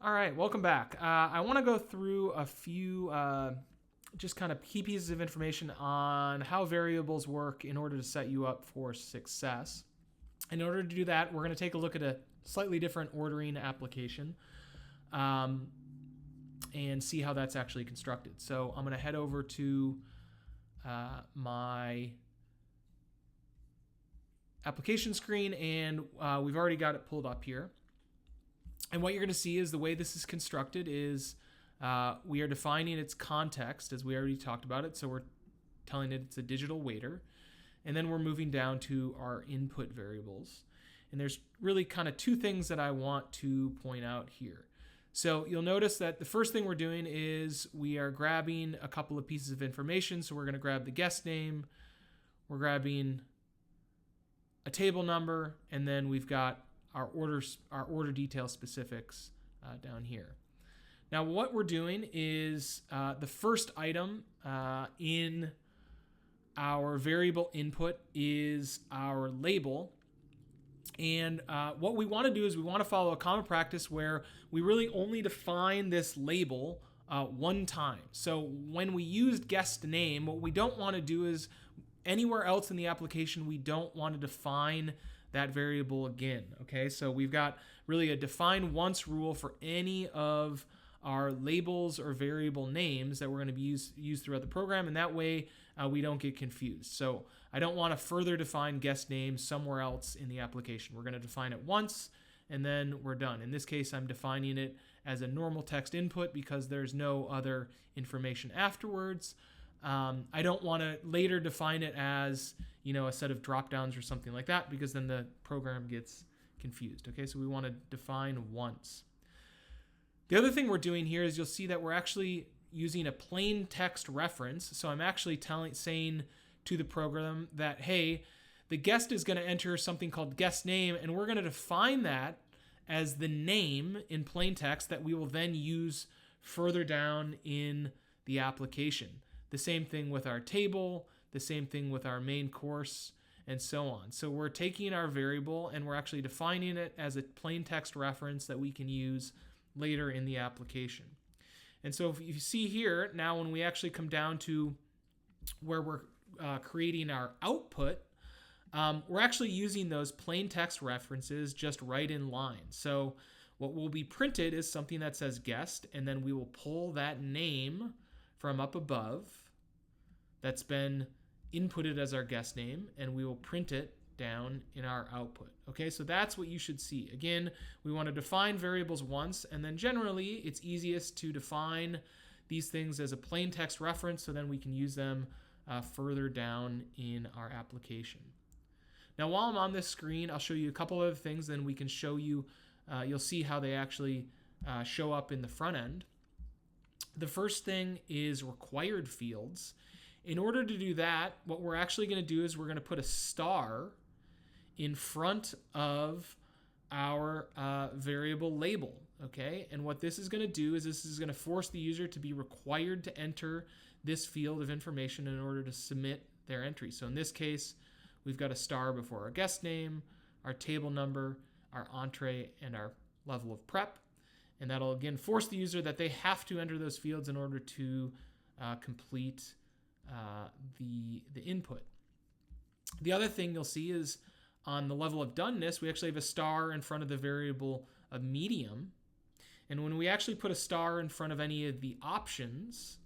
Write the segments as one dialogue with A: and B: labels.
A: All right, welcome back. I want to go through a few just kind of key pieces of information on how variables work in order to set you up for success. In order to do that, we're going to take a look at a slightly different ordering application and see how that's actually constructed. So I'm going to head over to my application screen, and we've already got it pulled up here. And what you're going to see is the way this is constructed is we are defining its context, as we already talked about it. So we're telling it it's a digital waiter. And then we're moving down to our input variables. And there's really kind of two things that I want to point out here. So you'll notice that the first thing we're doing is we are grabbing a couple of pieces of information. So we're going to grab the guest name. We're grabbing a table number. And then we've got our order detail specifics down here. Now what we're doing is the first item in our variable input is our label. And what we want to do is we want to follow a common practice where we really only define this label one time. So when we used guest name, what we don't want to do is anywhere else in the application, we don't want to define that variable again. Okay, so we've got really a define once rule for any of our labels or variable names that we're going to be used throughout the program, and that way we don't get confused. So I don't want to further define guest name somewhere else in the application. We're going to define it once and then we're done. In this case, I'm defining it as a normal text input because there's no other information afterwards. I don't want to later define it as, a set of drop downs or something like that, because then the program gets confused. Okay, so we want to define once. The other thing we're doing here is you'll see that we're actually using a plain text reference. So I'm actually saying to the program that, hey, the guest is going to enter something called guest name, and we're going to define that as the name in plain text that we will then use further down in the application. The same thing with our table, the same thing with our main course, and so on. So we're taking our variable and we're actually defining it as a plain text reference that we can use later in the application. And so if you see here, now when we actually come down to where we're creating our output, we're actually using those plain text references just right in line. So what will be printed is something that says guest, and then we will pull that name from up above that's been inputted as our guest name, and we will print it down in our output. Okay, so that's what you should see. Again, we want to define variables once, and then generally it's easiest to define these things as a plain text reference, so then we can use them further down in our application. Now while I'm on this screen, I'll show you a couple other things, then we can show you, you'll see how they actually show up in the front end. The first thing is required fields. In order to do that, what we're actually going to do is we're going to put a star in front of our variable label, okay? And what this is going to do is this is going to force the user to be required to enter this field of information in order to submit their entry. So in this case, we've got a star before our guest name, our table number, our entree, and our level of prep. And that'll, again, force the user that they have to enter those fields in order to complete the input. The other thing you'll see is on the level of doneness, we actually have a star in front of the variable of medium. And when we actually put a star in front of any of the options,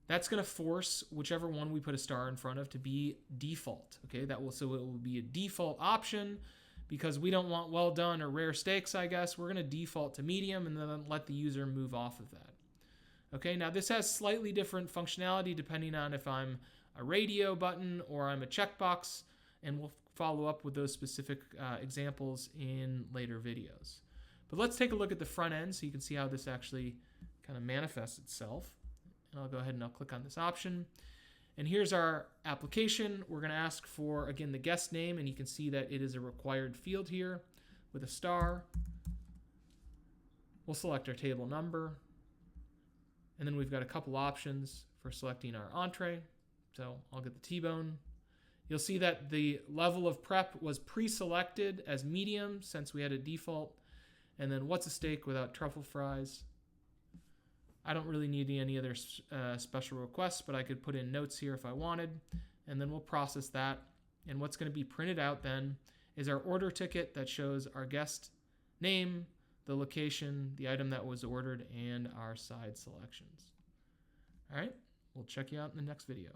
A: that's going to force whichever one we put a star in front of to be default. Okay, so it will be a default option. Because we don't want well done or rare steaks, I guess, we're going to default to medium and then let the user move off of that. Okay, now this has slightly different functionality depending on if I'm a radio button or I'm a checkbox, and we'll follow up with those specific examples in later videos. But let's take a look at the front end so you can see how this actually kind of manifests itself. And I'll go ahead and I'll click on this option. And here's our application. We're going to ask for, again, the guest name, and you can see that it is a required field here with a star. We'll select our table number. And then we've got a couple options for selecting our entree. So I'll get the T-bone. You'll see that the level of prep was pre-selected as medium since we had a default. And then what's a steak without truffle fries? I don't really need any other special requests, but I could put in notes here if I wanted, and then we'll process that. And what's going to be printed out then is our order ticket that shows our guest name, the location, the item that was ordered, and our side selections. All right, we'll check you out in the next video.